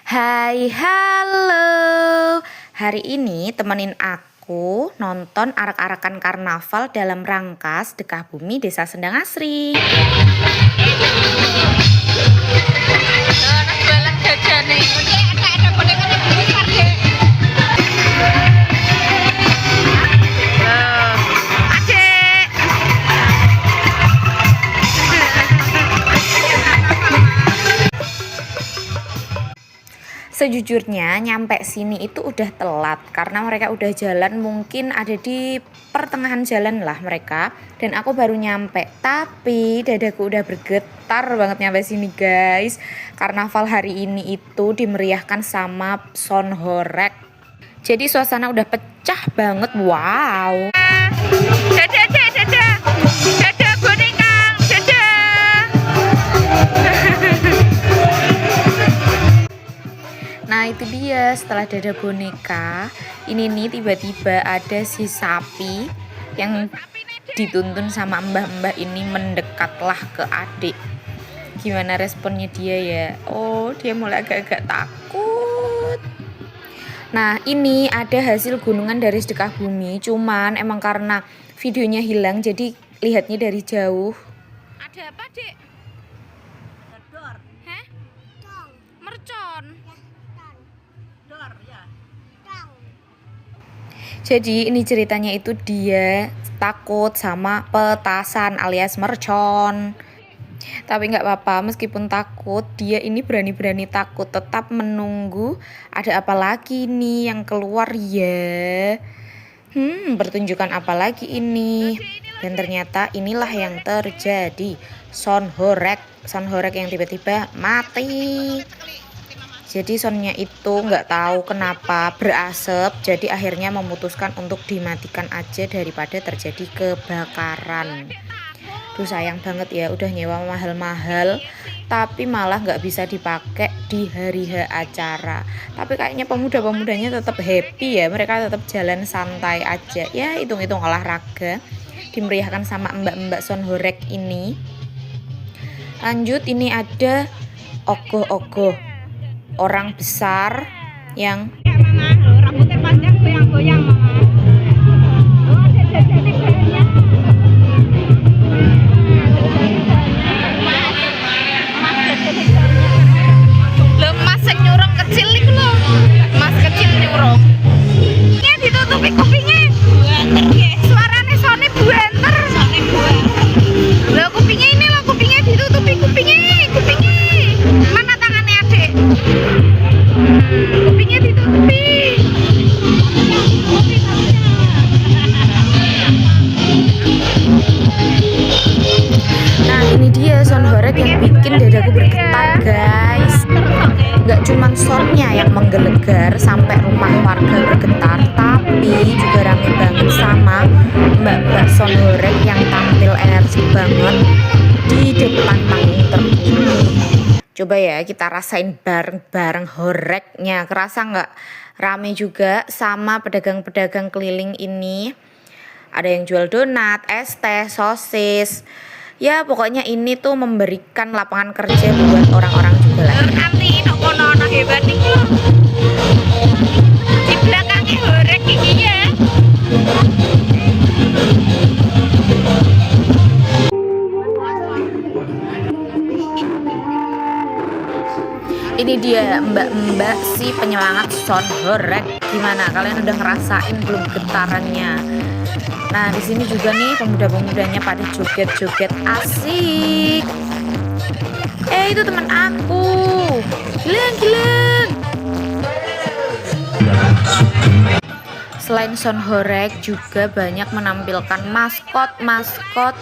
Hai, halo. Hari ini temenin aku nonton arak-arakan karnaval dalam rangka Sedekah Bumi Desa Sendang Asri. Sejujurnya nyampe sini itu udah telat karena mereka udah jalan, mungkin ada di pertengahan jalan lah mereka, dan aku baru nyampe. Tapi dadaku udah bergetar banget nyampe sini guys. Karnaval hari ini itu dimeriahkan sama sound horeg. Jadi suasana udah pecah banget. Wow. Dadah boneka, dadah. Nah itu dia, setelah dada boneka, ini nih tiba-tiba ada si sapi yang dituntun sama mbah-mbah ini mendekatlah ke adik. Gimana responnya dia ya? Oh, dia mulai agak-agak takut. Nah ini ada hasil gunungan dari Sedekah Bumi, cuman emang karena videonya hilang jadi lihatnya dari jauh. Ada apa dek? Heh? Mercon. Jadi ini ceritanya itu dia takut sama petasan alias mercon. Tapi nggak apa-apa, meskipun takut dia ini berani-berani takut, tetap menunggu ada apa lagi nih yang keluar ya. Pertunjukan apa lagi ini? Dan ternyata inilah yang terjadi, sound horeg yang tiba-tiba mati. Jadi soundnya itu nggak tahu kenapa berasap, jadi akhirnya memutuskan untuk dimatikan aja daripada terjadi kebakaran. Duh sayang banget ya, udah nyewa mahal-mahal tapi malah nggak bisa dipakai di hari H acara. Tapi kayaknya pemuda-pemudanya tetap happy ya, mereka tetap jalan santai aja ya, hitung-hitung olahraga dimeriahkan sama mbak-mbak sound horeg ini. Lanjut, ini ada ogoh-ogoh orang besar yang rambutnya panjang goyang-goyang mama. Loh, mas nyurung kecil itu loh. Mas kecil nyurung. Ini ditutupi kupingnya. Suaranya sone buanter. Loh, kupingnya ini loh, kupingnya ditutupi kupingnya. Mana tangannya adik? Kupingnya ditutupi. Nah ini dia sound horeg yang bikin dadaku bergetar guys. Gak cuman soundnya yang menggelegar sampai rumah warga bergetar, tapi juga rame banget sama mbak-mbak sound horeg yang tampil energi banget di depan panggung terkini. Coba ya kita rasain bareng-bareng horegnya. Kerasa nggak? Rame juga sama pedagang-pedagang keliling ini. Ada yang jual donat, es teh, sosis. Ya pokoknya ini tuh memberikan lapangan kerja buat orang-orang juga lah. Nanti ono hebat nih. Di belakangnya horeg ini ya. Ini dia mbak-mbak si penyemangat sound horeg. Gimana, kalian udah ngerasain belum getarannya? Nah di sini juga nih pemuda-pemudanya pada joget-joget asik. Itu teman aku, Gilang. Selain sound horeg juga banyak menampilkan maskot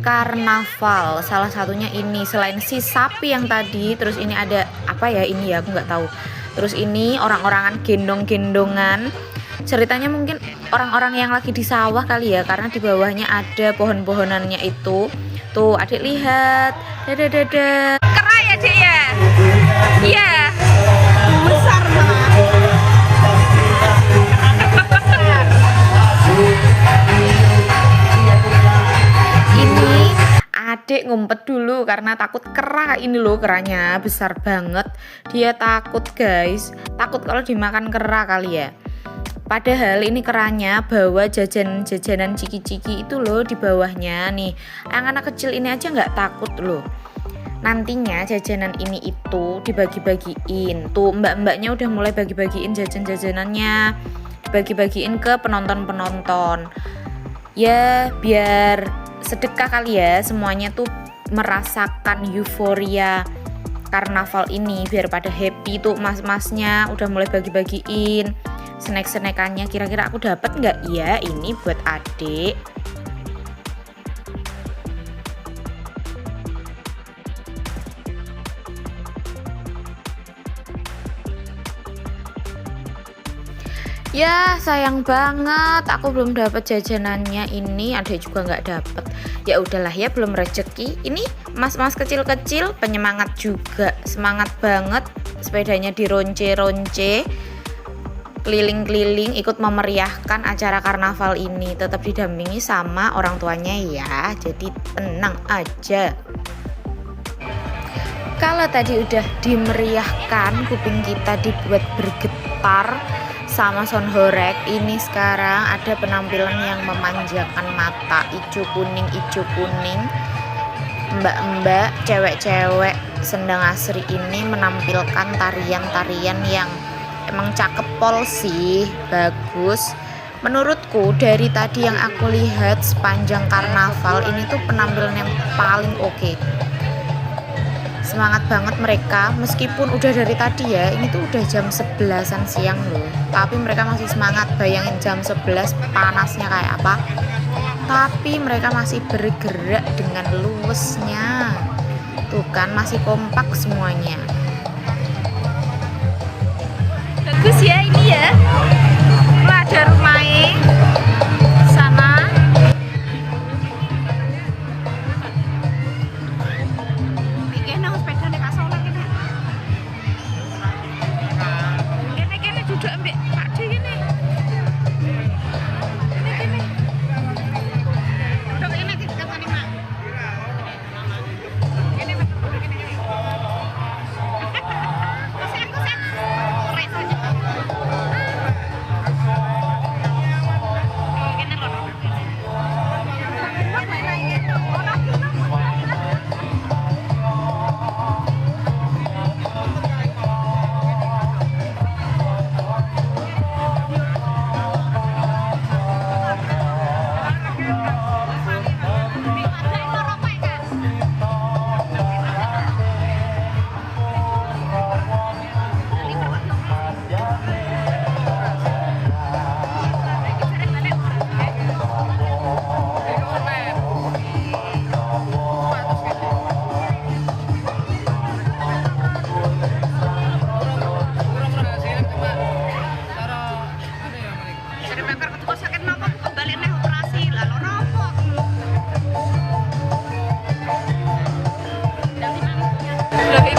karnaval. Salah satunya ini, selain si sapi yang tadi, terus ini ada apa ya ini ya, aku nggak tahu. Terus ini orang-orangan gendong-gendongan. Ceritanya mungkin orang-orang yang lagi di sawah kali ya, karena di bawahnya ada pohon-pohonannya itu. Tuh adik lihat, dadah. Kerai ya dek ya. Iya. Besar banget. Ini adik ngumpet dulu karena takut kera. Ini loh keranya besar banget. Dia takut guys, takut kalau dimakan kera kali ya. Padahal ini keranya bawa jajanan ciki-ciki itu loh di bawahnya nih. Anak-anak kecil ini aja nggak takut loh. Nantinya jajanan ini itu dibagi-bagiin. Tuh mbak-mbaknya udah mulai bagi-bagiin jajan-jajanannya, dibagi-bagiin ke penonton-penonton. Ya biar sedekah kali ya, semuanya tuh merasakan euforia karnaval ini, biar pada happy. Tuh mas-masnya udah mulai bagi-bagiin snack-snackannya. Kira-kira aku dapat nggak ya ini buat adik? Ya sayang banget, aku belum dapat jajanannya ini. Adik juga nggak dapat. Ya udahlah ya, belum rezeki. Ini mas-mas kecil-kecil penyemangat juga, semangat banget. Sepedanya dironce-ronce, keliling-keliling ikut memeriahkan acara karnaval ini. Tetap didampingi sama orang tuanya ya, jadi tenang aja. Kalau tadi udah dimeriahkan, kuping kita dibuat bergetar sama sound horeg, ini sekarang ada penampilan yang memanjakan mata. Ijo kuning, mbak-mbak, cewek-cewek Sendang Asri ini menampilkan tarian-tarian yang emang cakep pol sih, bagus. Menurutku dari tadi yang aku lihat sepanjang karnaval ini tuh penampilan yang paling oke. Semangat banget mereka, meskipun udah dari tadi ya, ini tuh udah jam 11-an siang loh, tapi mereka masih semangat. Bayangin jam 11 panasnya kayak apa, tapi mereka masih bergerak dengan luwesnya. Tuh kan, masih kompak semuanya. Bagus ya ini ya. Wah, ada rumahnya sana. Duduk ambek Pak D ini. Ini. Duduk ini kita tadi, Mak. Ini duduk ini. Kusen. Rek saja. Ini loh.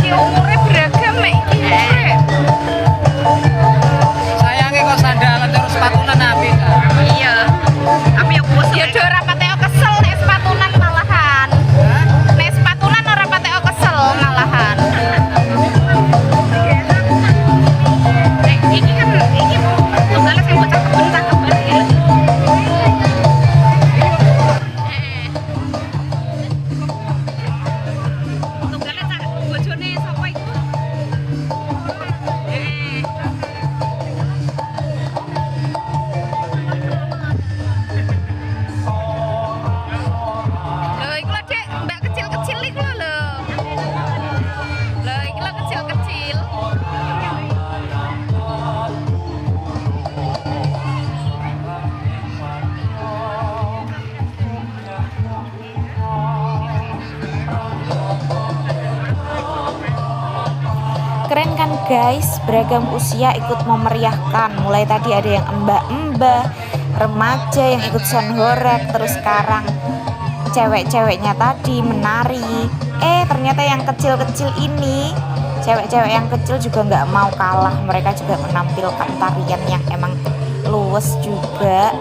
Umurnya beragam iki. Sayangnya kok sandalan terus sepatunan nabi. Iya. Tapi ya bos ya do ora pateo kesel nek sepatunan malahan. Nek sepatunan ora pateo kesel malahan. Iki kan iki tunggale sing bocah cakep banget. Tunggale bojone sapa iku? Loh, iku lho Dek, mbak kecil-kecil iku lho. Loh, iki lho kecil-kecil. Keren kan guys, beragam usia ikut memeriahkan. Mulai tadi ada yang mbak-mbak, remaja yang ikut sound horeg, terus sekarang cewek-ceweknya tadi menari. Ternyata yang kecil-kecil ini, cewek-cewek yang kecil juga nggak mau kalah. Mereka juga menampilkan tarian yang emang luwes juga.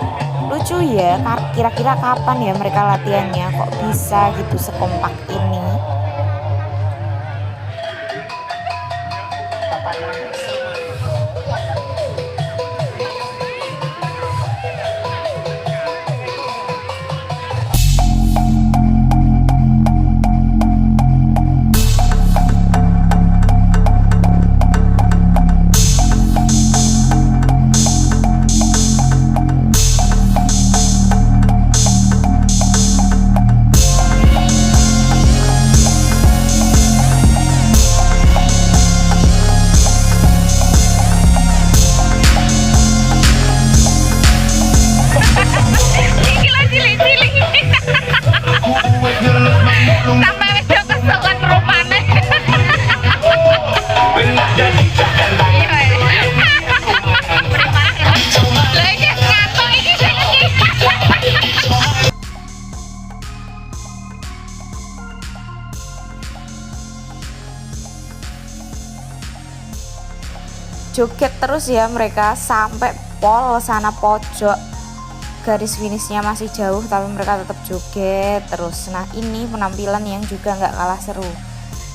Lucu ya, kira-kira kapan ya mereka latihannya, kok bisa gitu sekompak ini. Iki lho cilik-cilik iki. Sampai wis do keselan rupane. Iya. Lah iki ngantuk iki sing iki. Joget terus ya mereka sampai pol sana pojok, garis finishnya masih jauh tapi mereka tetap joget terus. Nah ini penampilan yang juga nggak kalah seru.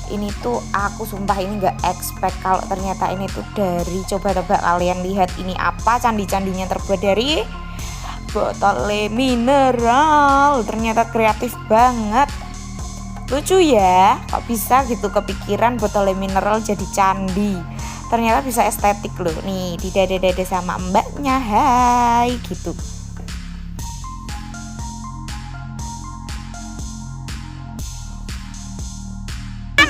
Ini tuh aku sumpah ini nggak expect kalau ternyata ini tuh dari, coba kalian lihat ini apa, candi-candinya terbuat dari botol mineral. Ternyata kreatif banget, lucu ya, kok bisa gitu kepikiran botol mineral jadi candi. Ternyata bisa estetik loh, nih di dada-dada sama mbaknya, hai gitu.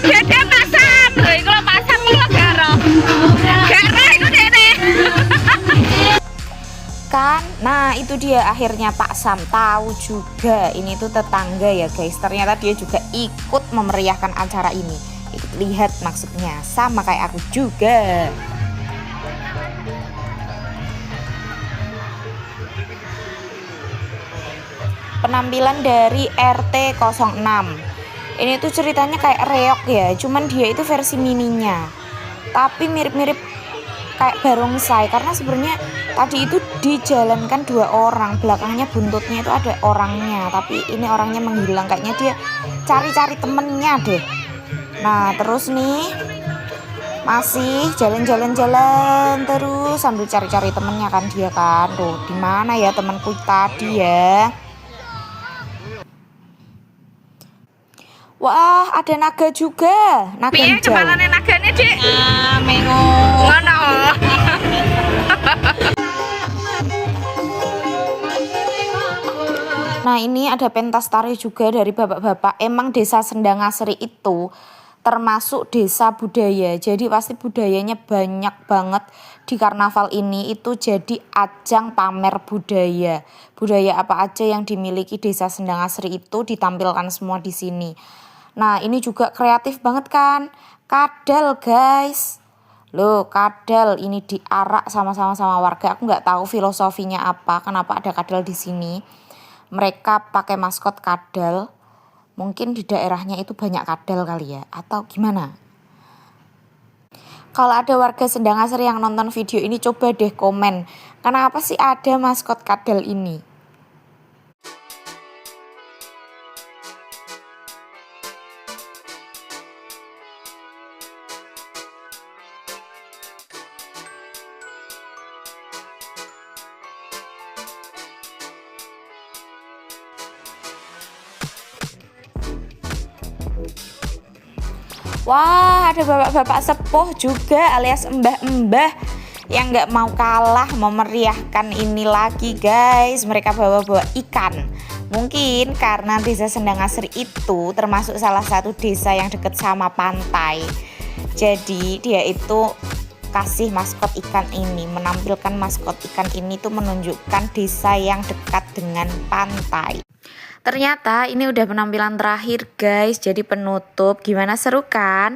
Dede pasam, lho iku lho pasam lho garo. Garo iku dede. Kan, nah itu dia akhirnya Pak Sam tahu juga ini tuh tetangga ya guys. Ternyata dia juga ikut memeriahkan acara ini. Ikut lihat maksudnya, sama kayak aku juga. Penampilan dari RT 06. Ini tuh ceritanya kayak reok ya, cuman dia itu versi mininya. Tapi mirip-mirip kayak barongsai karena sebenarnya tadi itu dijalankan 2 orang, belakangnya buntutnya itu ada orangnya, tapi ini orangnya menghilang, kayaknya dia cari-cari temennya deh. Nah terus nih masih jalan-jalan terus sambil cari-cari temennya kan dia kan. Tuh di mana ya temanku tadi ya? Wah ada naga juga, naga Piye hijau. kepalane nagane, Dik? Mengo. Ngono. Nah ini ada pentas tari juga dari bapak-bapak. Emang desa Sendangasari itu termasuk desa budaya, jadi pasti budayanya banyak banget. Di karnaval ini itu jadi ajang pamer budaya. Budaya apa aja yang dimiliki desa Sendangasari itu ditampilkan semua di sini. Nah ini juga kreatif banget kan, kadal guys. Loh kadal ini diarak sama-sama warga. Aku nggak tahu filosofinya apa, kenapa ada kadal di sini. Mereka pakai maskot kadal. Mungkin di daerahnya itu banyak kadal kali ya, atau gimana? Kalau ada warga Sendangasari yang nonton video ini, coba deh komen, kenapa sih ada maskot kadal ini? Wah ada bapak-bapak sepuh juga alias mbah-mbah yang nggak mau kalah memeriahkan ini lagi guys. Mereka bawa-bawa ikan. Mungkin karena desa Sendangasari itu termasuk salah satu desa yang dekat sama pantai. Jadi dia itu kasih maskot ikan ini, menampilkan maskot ikan ini tuh menunjukkan desa yang dekat dengan pantai. Ternyata ini udah penampilan terakhir guys, jadi penutup. Gimana, seru kan?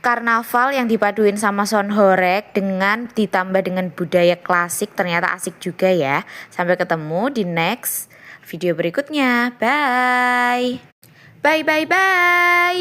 Karnaval yang dipaduin sama sound horeg dengan ditambah dengan budaya klasik, ternyata asik juga ya. Sampai ketemu di next video berikutnya. Bye. Bye bye bye.